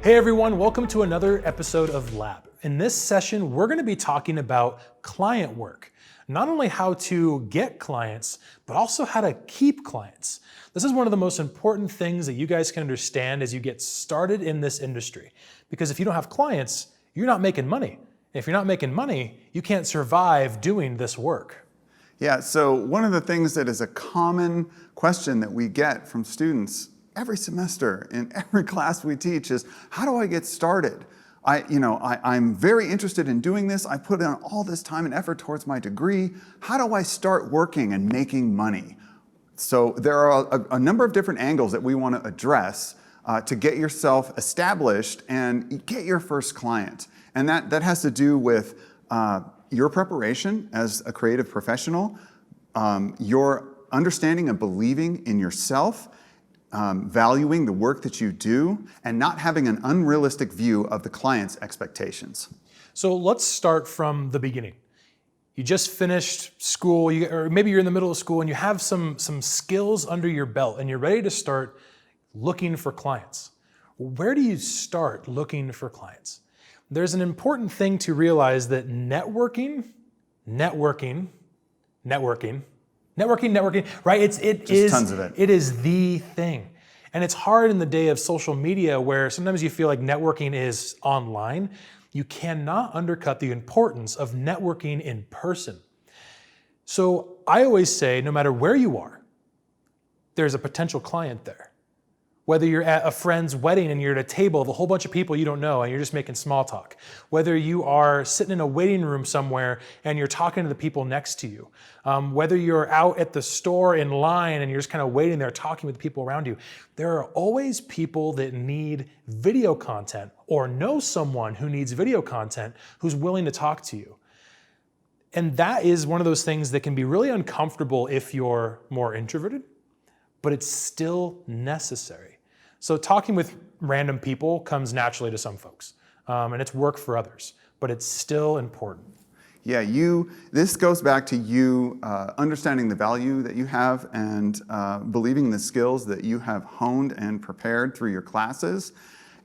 Hey everyone, welcome to another episode of Lab. In this session, we're going to be talking about client work. Not only how to get clients, but also how to keep clients. This is one of the most important things that you guys can understand as you get started in this industry. Because if you don't have clients, you're not making money. If you're not making money, you can't survive doing this work. Yeah, so one of the things that is a common question that we get from students every semester in every class we teach is, how do I get started? I'm very interested in doing this. I put in all this time and effort towards my degree. How do I start working and making money? So there are a number of different angles that we want to address to get yourself established and get your first client. And that has to do with your preparation as a creative professional, your understanding and believing in yourself, valuing the work that you do, and not having an unrealistic view of the client's expectations. So let's start from the beginning. You just finished school, or maybe you're in the middle of school and you have some skills under your belt and you're ready to start looking for clients. Where do you start looking for clients? There's an important thing to realize that networking, right? It is tons of it. It is the thing. And it's hard in the day of social media where sometimes you feel like networking is online. You cannot undercut the importance of networking in person. So I always say, no matter where you are, there's a potential client there. Whether you're at a friend's wedding and you're at a table of a whole bunch of people you don't know and you're just making small talk. Whether you are sitting in a waiting room somewhere and you're talking to the people next to you. Whether you're out at the store in line and you're just kind of waiting there talking with the people around you. There are always people that need video content or know someone who needs video content who's willing to talk to you. And that is one of those things that can be really uncomfortable if you're more introverted, but it's still necessary. So talking with random people comes naturally to some folks, and it's work for others, but it's still important. Yeah, this goes back to you understanding the value that you have and believing the skills that you have honed and prepared through your classes,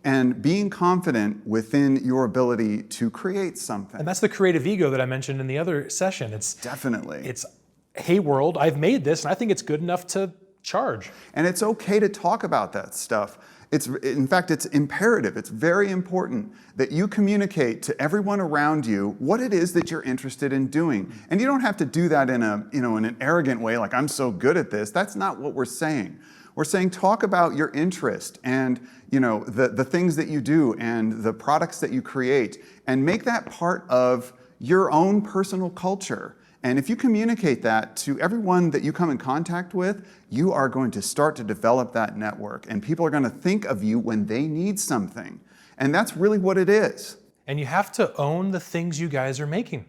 and being confident within your ability to create something. And that's the creative ego that I mentioned in the other session. It's, hey world, I've made this and I think it's good enough to charge. And it's okay to talk about that stuff. In fact, it's imperative. It's very important that you communicate to everyone around you what it is that you're interested in doing. And you don't have to do that in an arrogant way, like I'm so good at this. That's not what we're saying. We're saying talk about your interest and the things that you do and the products that you create, and make that part of your own personal culture. And if you communicate that to everyone that you come in contact with, you are going to start to develop that network. And people are going to think of you when they need something. And that's really what it is. And you have to own the things you guys are making.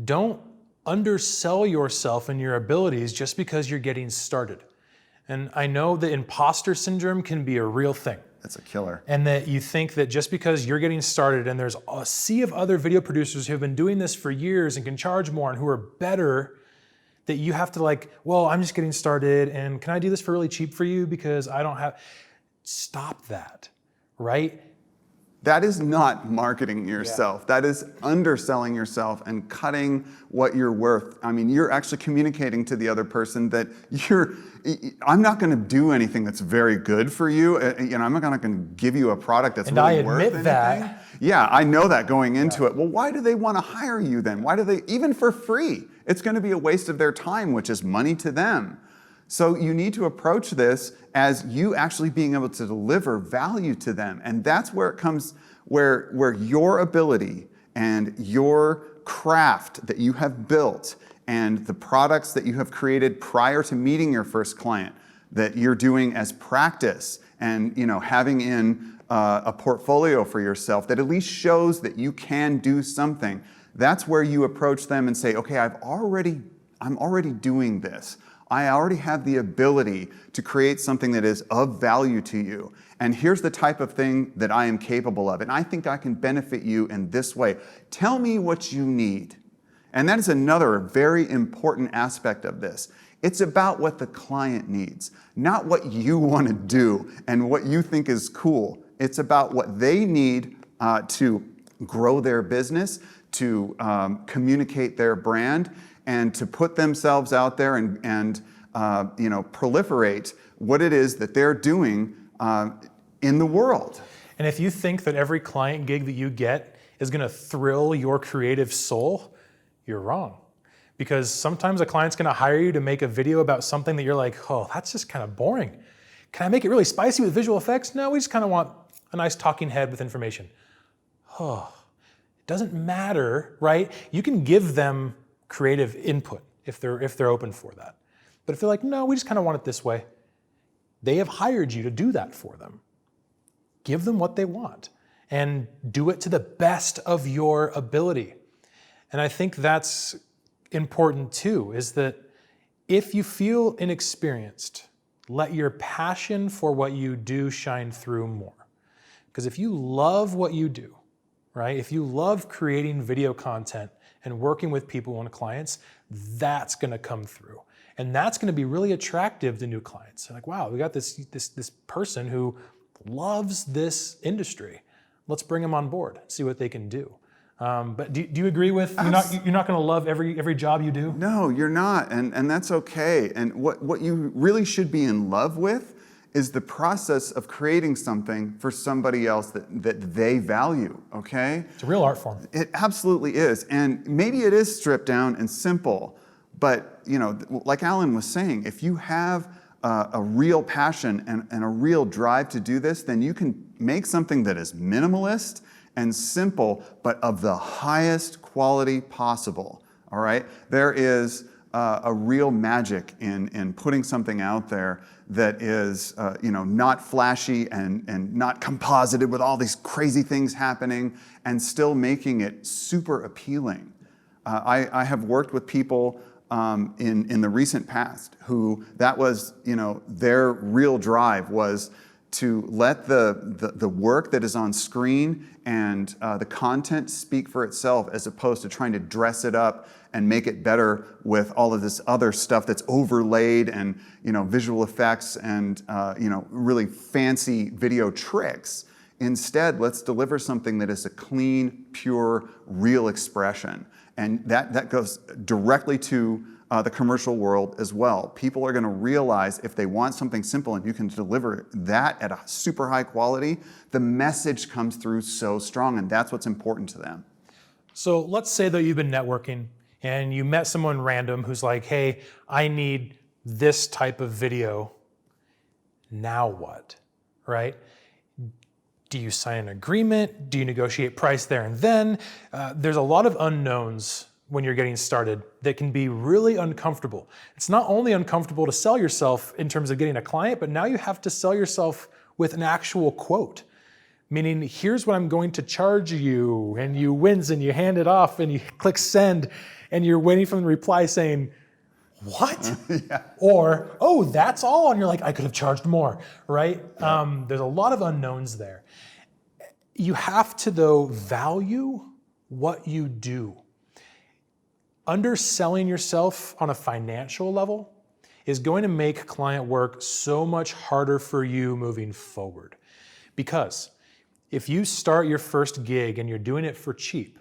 Don't undersell yourself and your abilities just because you're getting started. And I know that imposter syndrome can be a real thing. That's a killer. And that you think that just because you're getting started and there's a sea of other video producers who have been doing this for years and can charge more and who are better, that you have to well, I'm just getting started and can I do this for really cheap for you because I don't have... Stop that, right? That is not marketing yourself. Yeah. That is underselling yourself and cutting what you're worth. I mean, you're actually communicating to the other person that I'm not going to do anything that's very good for you. I'm not going to give you a product that's really worth anything. And I admit that. Yeah, I know that going into it. Well, why do they want to hire you then? Why do they, even for free? It's going to be a waste of their time, which is money to them. So you need to approach this as you actually being able to deliver value to them. And that's where it comes, where your ability and your craft that you have built and the products that you have created prior to meeting your first client that you're doing as practice and having in a portfolio for yourself that at least shows that you can do something. That's where you approach them and say, okay, I'm already doing this. I already have the ability to create something that is of value to you. And here's the type of thing that I am capable of. And I think I can benefit you in this way. Tell me what you need. And that is another very important aspect of this. It's about what the client needs, not what you want to do and what you think is cool. It's about what they need to grow their business, to communicate their brand, and to put themselves out there and proliferate what it is that they're doing in the world. And if you think that every client gig that you get is going to thrill your creative soul, you're wrong. Because sometimes a client's going to hire you to make a video about something that you're like, oh, that's just kind of boring. Can I make it really spicy with visual effects? No, we just kind of want a nice talking head with information. Oh, it doesn't matter, right? You can give them creative input if they're open for that. But if they're like, no, we just kind of want it this way, they have hired you to do that for them. Give them what they want and do it to the best of your ability. And I think that's important too, is that if you feel inexperienced, let your passion for what you do shine through more. Because if you love what you do, right? If you love creating video content and working with people and clients, that's going to come through. And that's going to be really attractive to new clients. They're like, wow, we got this person who loves this industry. Let's bring them on board, see what they can do. But do you agree with you're not going to love every job you do? No, you're not, and that's okay. And what you really should be in love with is the process of creating something for somebody else that they value, okay? It's a real art form. It absolutely is. And maybe it is stripped down and simple, but like Alan was saying, if you have a real passion and a real drive to do this, then you can make something that is minimalist and simple, but of the highest quality possible, all right? There is a real magic in putting something out there that is not flashy and not composited with all these crazy things happening, and still making it super appealing. I have worked with people in the recent past who that was their real drive was to let the work that is on screen and the content speak for itself, as opposed to trying to dress it up and make it better with all of this other stuff that's overlaid and visual effects and really fancy video tricks. Instead, let's deliver something that is a clean, pure, real expression. And that goes directly to the commercial world as well. People are going to realize if they want something simple and you can deliver that at a super high quality, the message comes through so strong, and that's what's important to them. So let's say that you've been networking and you met someone random who's like, hey, I need this type of video. Now what, right? Do you sign an agreement? Do you negotiate price there and then? There's a lot of unknowns when you're getting started that can be really uncomfortable. It's not only uncomfortable to sell yourself in terms of getting a client, but now you have to sell yourself with an actual quote. Meaning, here's what I'm going to charge you, and you wins and you hand it off and you click send and you're waiting for the reply saying, what? Yeah. Or, oh, that's all. And you're like, I could have charged more, right? Yeah. There's a lot of unknowns there. You have to, though, value what you do. Underselling yourself on a financial level is going to make client work so much harder for you moving forward. Because if you start your first gig and you're doing it for cheap,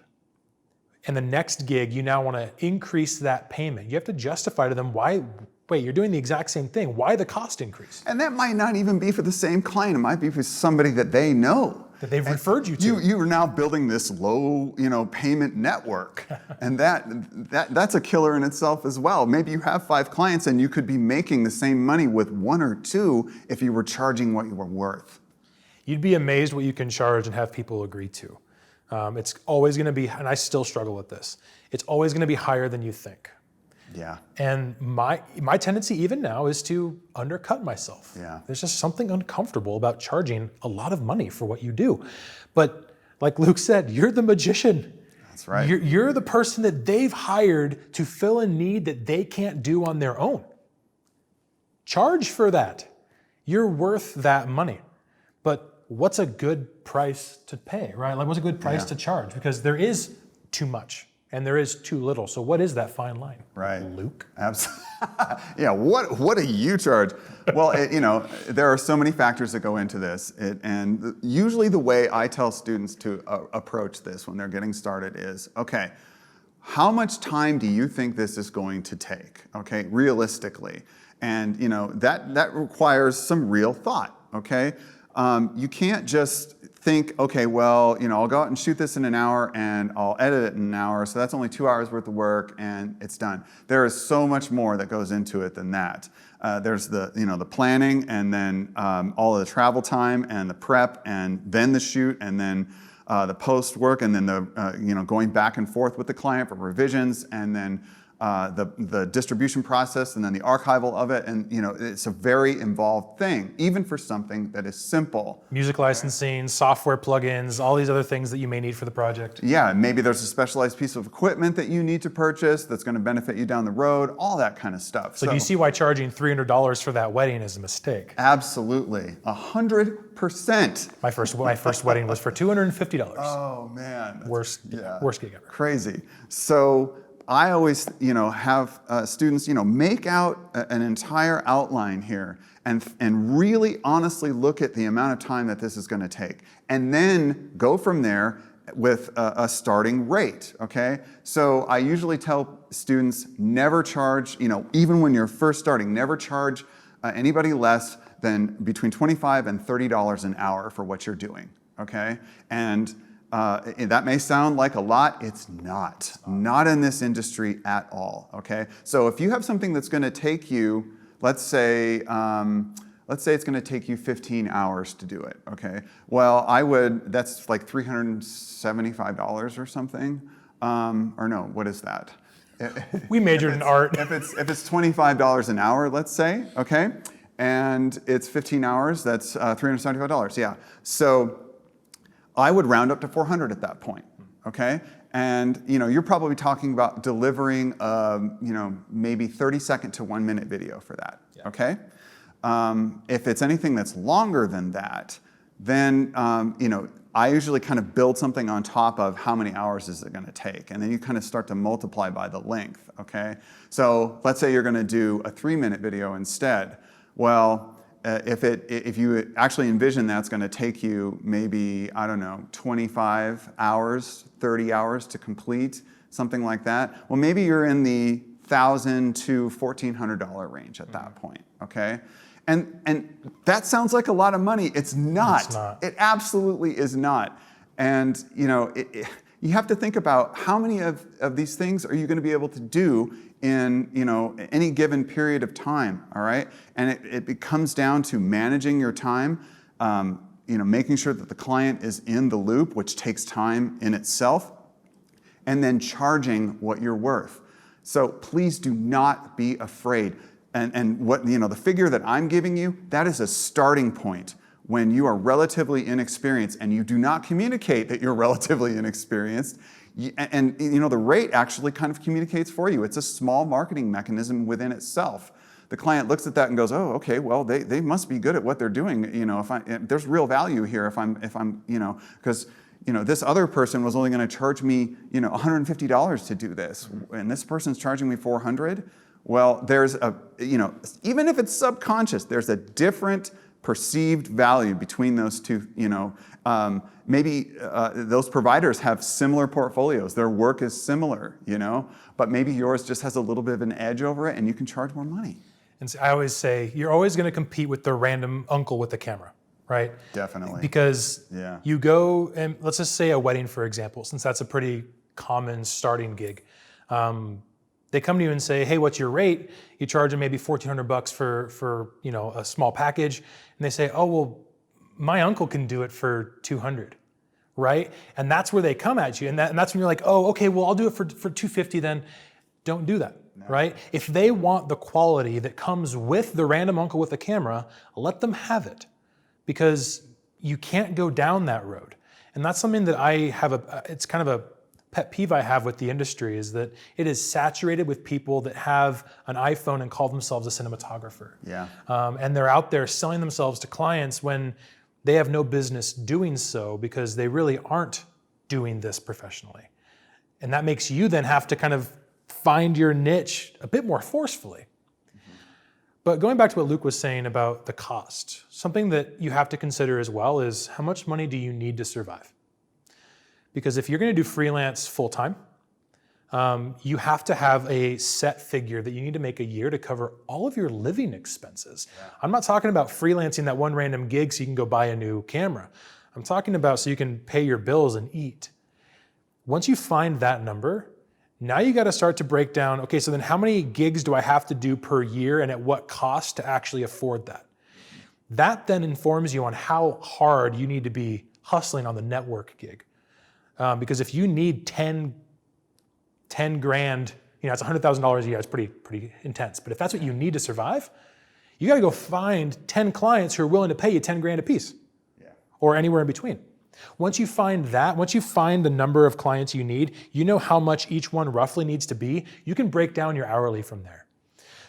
and the next gig you now want to increase that payment, you have to justify to them why, wait, you're doing the exact same thing. Why the cost increase? And that might not even be for the same client. It might be for somebody that they know. That they've referred you to. You are now building this low, payment network, and that's a killer in itself as well. Maybe you have 5 clients, and you could be making the same money with 1 or 2 if you were charging what you were worth. You'd be amazed what you can charge and have people agree to. It's always going to be, and I still struggle with this. It's always going to be higher than you think. Yeah. And my tendency even now is to undercut myself. Yeah. There's just something uncomfortable about charging a lot of money for what you do. But like Luke said, you're the magician. That's right. You're the person that they've hired to fill a need that they can't do on their own. Charge for that. You're worth that money. But what's a good price to pay, right? Like, what's a good price to charge? Because there is too much and there is too little. So what is that fine line? Right. Luke? Absolutely. Yeah, what do you charge? Well, there are so many factors that go into this. And usually the way I tell students to approach this when they're getting started is, okay, how much time do you think this is going to take, okay, realistically? And that requires some real thought, okay? You can't just think, okay, well, I'll go out and shoot this in an hour and I'll edit it in an hour, so that's only 2 hours worth of work and it's done. There is so much more that goes into it than that. There's the planning, and then all of the travel time and the prep, and then the shoot, and then the post work, and then the going back and forth with the client for revisions, and then the distribution process, and then the archival of it, and it's a very involved thing, even for something that is simple. Music licensing, software plugins, all these other things that you may need for the project. Yeah, maybe there's a specialized piece of equipment that you need to purchase that's going to benefit you down the road, all that kind of stuff. So do you see why charging $300 for that wedding is a mistake? Absolutely, 100%. My first wedding was for $250. Oh man, Worst gig ever. Crazy. So I always, have students, make out an entire outline here and really honestly look at the amount of time that this is going to take, and then go from there with a starting rate, okay? So I usually tell students, never charge, even when you're first starting, never charge anybody less than between $25 and $30 an hour for what you're doing, okay? And that may sound like a lot. It's not. Not in this industry at all, okay? So if you have something that's going to take you, let's say it's going to take you 15 hours to do it, okay? Well, that's like $375 or something. Or no, what is that? We majored in art. If it's $25 an hour, let's say, okay? And it's 15 hours, that's $375, yeah. So I would round up to 400 at that point, okay? And you're probably talking about delivering maybe 30-second to 1-minute video for that, yeah. Okay? If it's anything that's longer than that, then I usually kind of build something on top of how many hours is it going to take, and then you kind of start to multiply by the length, okay? So let's say you're going to do a 3-minute video instead. Well, if you actually envision that's going to take you maybe, 25 hours, 30 hours to complete, something like that, well, maybe you're in the $1,000 to $1,400 range at that point, okay? And that sounds like a lot of money. It's not. It's not. It absolutely is not. And you have to think about how many of these things are you going to be able to do in any given period of time, all right? And it comes down to managing your time, making sure that the client is in the loop, which takes time in itself, and then charging what you're worth. So please do not be afraid. And what the figure that I'm giving you, that is a starting point when you are relatively inexperienced and you do not communicate that you're relatively inexperienced. And the rate actually kind of communicates for you. It's a small marketing mechanism within itself. The client looks at that and goes, oh, okay, well, they must be good at what they're doing. If there's real value here if I'm because this other person was only going to charge me $150 to do this, and this person's charging me $400. Well, there's even if it's subconscious, there's a different perceived value between those two. Maybe those providers have similar portfolios. Their work is similar, but maybe yours just has a little bit of an edge over it, and you can charge more money. And so I always say, you're always going to compete with the random uncle with the camera, right? Definitely. Because you go, and let's just say a wedding, for example, since that's a pretty common starting gig. They come to you and say, hey, what's your rate? You charge them maybe $1,400 for a small package. And they say, oh, well, my uncle can do it for $200, right? And that's where they come at you. And that's when you're like, oh, okay, well, I'll do it for $250 then. Don't do that, right? If they want the quality that comes with the random uncle with the camera, let them have it, because you can't go down that road. And that's something that I have it's kind of a pet peeve I have with the industry, is that it is saturated with people that have an iPhone and call themselves a cinematographer. Yeah. And they're out there selling themselves to clients when they have no business doing so, because they really aren't doing this professionally. And that makes you then have to kind of find your niche a bit more forcefully. But going back to what Luke was saying about the cost, something that you have to consider as well is how much money do you need to survive? Because if you're going to do freelance full-time, you have to have a set figure that you need to make a year to cover all of your living expenses. Yeah. I'm not talking about freelancing that one random gig so you can go buy a new camera. I'm talking about so you can pay your bills and eat. Once you find that number, now you got to start to break down, okay, so then how many gigs do I have to do per year and at what cost to actually afford that? That then informs you on how hard you need to be hustling on the network gig. Because if you need 10 grand, it's $100,000 a year, it's pretty intense. But if that's what you need to survive, you got to go find 10 clients who are willing to pay you 10 grand a piece, or anywhere in between. Once you find the number of clients you need, you know how much each one roughly needs to be, you can break down your hourly from there.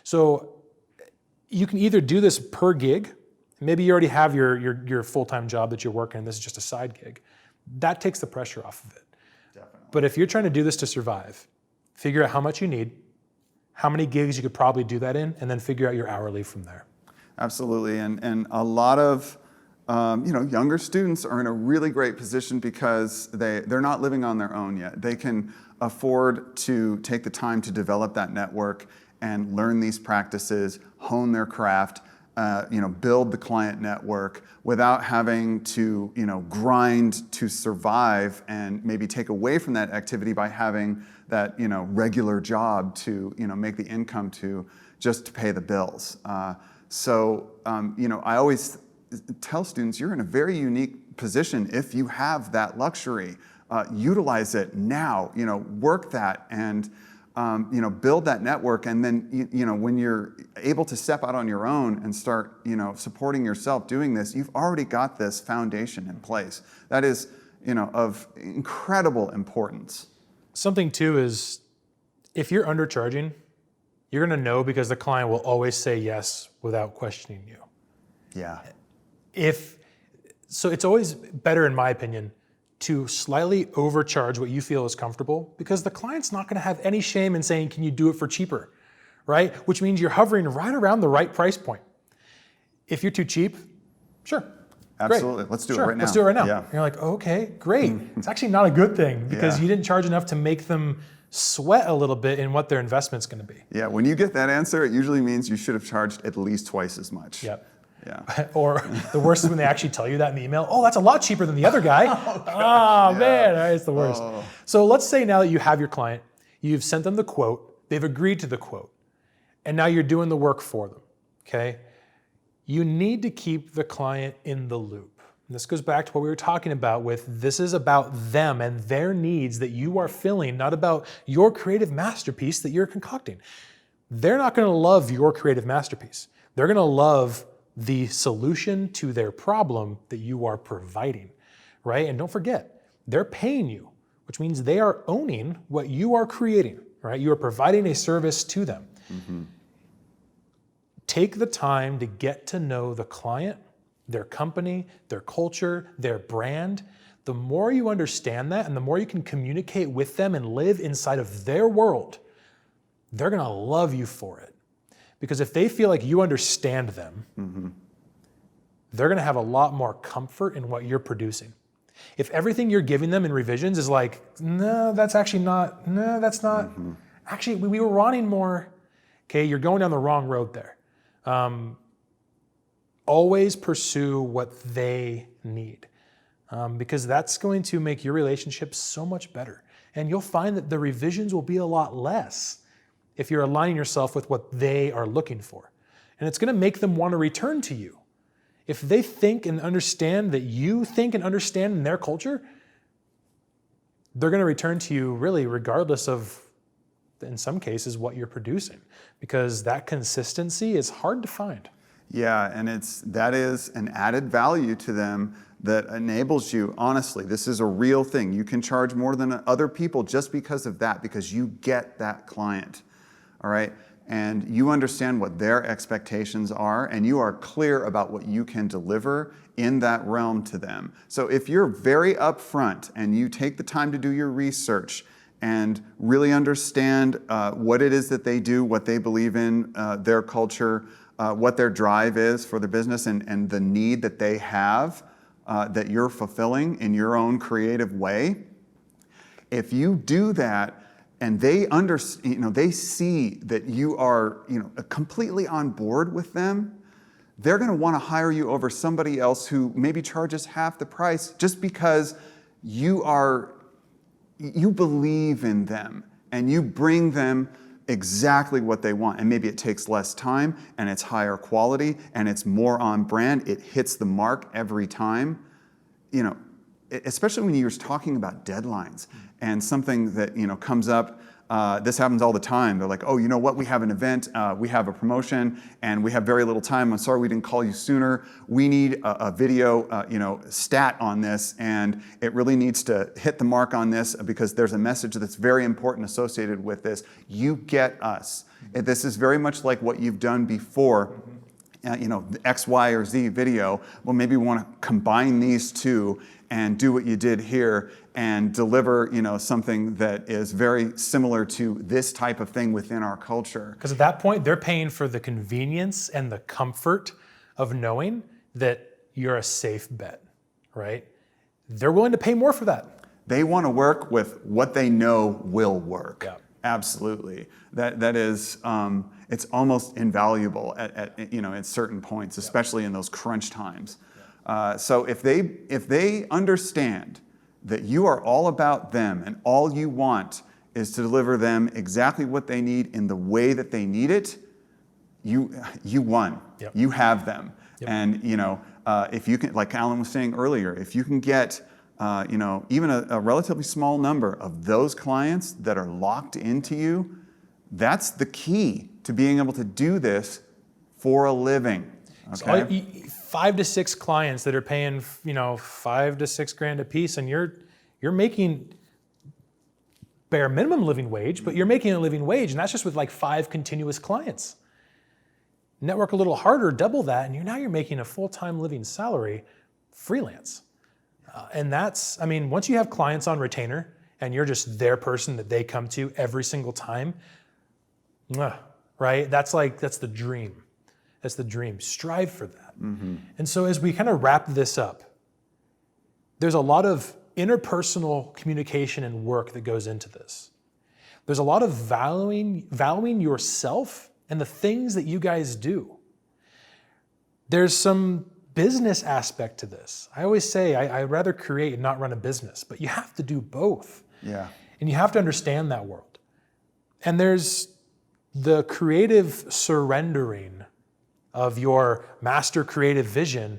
So you can either do this per gig, maybe you already have your full-time job that you're working, and this is just a side gig. That takes the pressure off of it. Definitely. But if you're trying to do this to survive, figure out how much you need, how many gigs you could probably do that in, and then figure out your hourly from there. Absolutely, and a lot of younger students are in a really great position because they're not living on their own yet. They can afford to take the time to develop that network and learn these practices, hone their craft, build the client network without having to, grind to survive and maybe take away from that activity by having that, regular job to, make the income just to pay the bills. I always tell students you're in a very unique position if you have that luxury. Utilize it now, work that and build that network, and then when you're able to step out on your own and start supporting yourself doing this, you've already got this foundation in place. That is of incredible importance. Something too is if you're undercharging, you're going to know because the client will always say yes without questioning you. Yeah. So it's always better, in my opinion, to slightly overcharge what you feel is comfortable, because the client's not going to have any shame in saying, can you do it for cheaper, right? Which means you're hovering right around the right price point. If you're too cheap, sure. Absolutely. Great. Let's do it right now. Let's do it right now. Yeah. And you're like, okay, great. It's actually not a good thing because you didn't charge enough to make them sweat a little bit in what their investment's going to be. Yeah, when you get that answer, it usually means you should have charged at least twice as much. Yep. Yeah. Or the worst is when they actually tell you that in the email. Oh, that's a lot cheaper than the other guy. Man, it's the worst. Oh. So let's say now that you have your client, you've sent them the quote, they've agreed to the quote, and now you're doing the work for them, okay? You need to keep the client in the loop. And this goes back to what we were talking about with this is about them and their needs that you are filling, not about your creative masterpiece that you're concocting. They're not going to love your creative masterpiece. They're going to love the solution to their problem that you are providing, right? And don't forget, they're paying you, which means they are owning what you are creating, right? You are providing a service to them. Mm-hmm. Take the time to get to know the client, their company, their culture, their brand. The more you understand that and the more you can communicate with them and live inside of their world, they're gonna love you for it. Because if they feel like you understand them, they're going to have a lot more comfort in what you're producing. If everything you're giving them in revisions is like, no, that's not, actually, we were wanting more, okay, you're going down the wrong road there. Always pursue what they need, because that's going to make your relationship so much better. And you'll find that the revisions will be a lot less if you're aligning yourself with what they are looking for. And it's going to make them want to return to you. If they think and understand that you think and understand in their culture, they're going to return to you really regardless of, in some cases, what you're producing, because that consistency is hard to find. Yeah, and that is an added value to them that enables you, honestly, this is a real thing. You can charge more than other people just because of that, because you get that client. All right, and you understand what their expectations are, and you are clear about what you can deliver in that realm to them. So if you're very upfront and you take the time to do your research and really understand what it is that they do, what they believe in, their culture, what their drive is for their business, and the need that they have that you're fulfilling in your own creative way. If you do that, and they they see that you are, completely on board with them, they're going to want to hire you over somebody else who maybe charges half the price, just because you believe in them and you bring them exactly what they want. And maybe it takes less time, and it's higher quality, and it's more on brand. It hits the mark every time. Especially when you're talking about deadlines and something that comes up. This happens all the time. They're like, oh, you know what? We have an event, we have a promotion, and we have very little time. I'm sorry we didn't call you sooner. We need a video, stat on this, and it really needs to hit the mark on this because there's a message that's very important associated with this. You get us. This is very much like what you've done before. The X, Y, or Z video. Well, maybe we want to combine these two and do what you did here and deliver, something that is very similar to this type of thing within our culture. Because at that point, they're paying for the convenience and the comfort of knowing that you're a safe bet, right? They're willing to pay more for that. They want to work with what they know will work. Yeah. Absolutely. That is, it's almost invaluable at certain points, especially in those crunch times. So if they understand that you are all about them and all you want is to deliver them exactly what they need in the way that they need it, you won. Yep. You have them. Yep. And if you can, like Alan was saying earlier, if you can get even a relatively small number of those clients that are locked into you, that's the key to being able to do this for a living. Okay? So 5 to 6 clients that are paying, $5 to $6 grand a piece, and you're making bare minimum living wage, but you're making a living wage, and that's just with like 5 continuous clients. Network a little harder, double that, and you're making a full-time living salary freelance. And that's, once you have clients on retainer and you're just their person that they come to every single time, right? That's the dream. That's the dream. Strive for that. Mm-hmm. And so as we kind of wrap this up, there's a lot of interpersonal communication and work that goes into this. There's a lot of valuing yourself and the things that you guys do. There's some business aspect to this. I always say I'd rather create and not run a business, but you have to do both. Yeah. And you have to understand that world. And there's the creative surrendering of your master creative vision,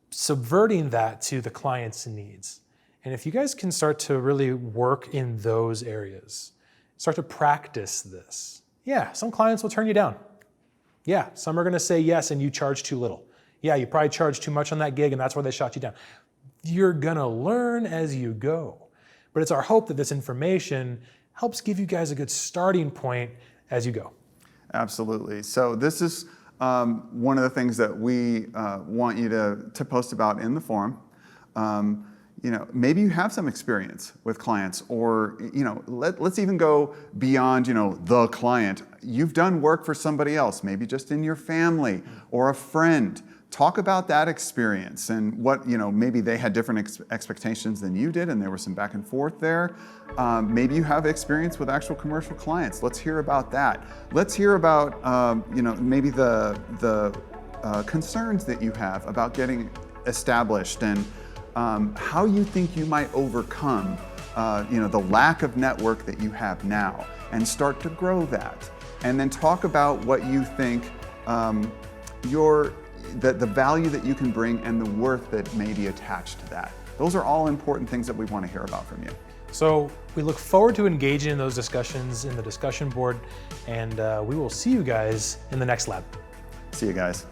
subverting that to the client's needs. And if you guys can start to really work in those areas, start to practice this, some clients will turn you down. Some are going to say yes and you charge too little. You probably charged too much on that gig and that's why they shot you down. You're going to learn as you go. But it's our hope that this information helps give you guys a good starting point as you go. Absolutely. So this is one of the things that we want you to post about in the forum. Maybe you have some experience with clients, or let's even go beyond the client. You've done work for somebody else, maybe just in your family or a friend. Talk about that experience and what maybe they had different expectations than you did, and there was some back and forth there. Maybe you have experience with actual commercial clients. Let's hear about that. Let's hear about maybe the concerns that you have about getting established, and how you think you might overcome the lack of network that you have now and start to grow that. And then talk about what you think the value that you can bring and the worth that may be attached to that. Those are all important things that we want to hear about from you. So we look forward to engaging in those discussions in the discussion board, and we will see you guys in the next lab. See you guys.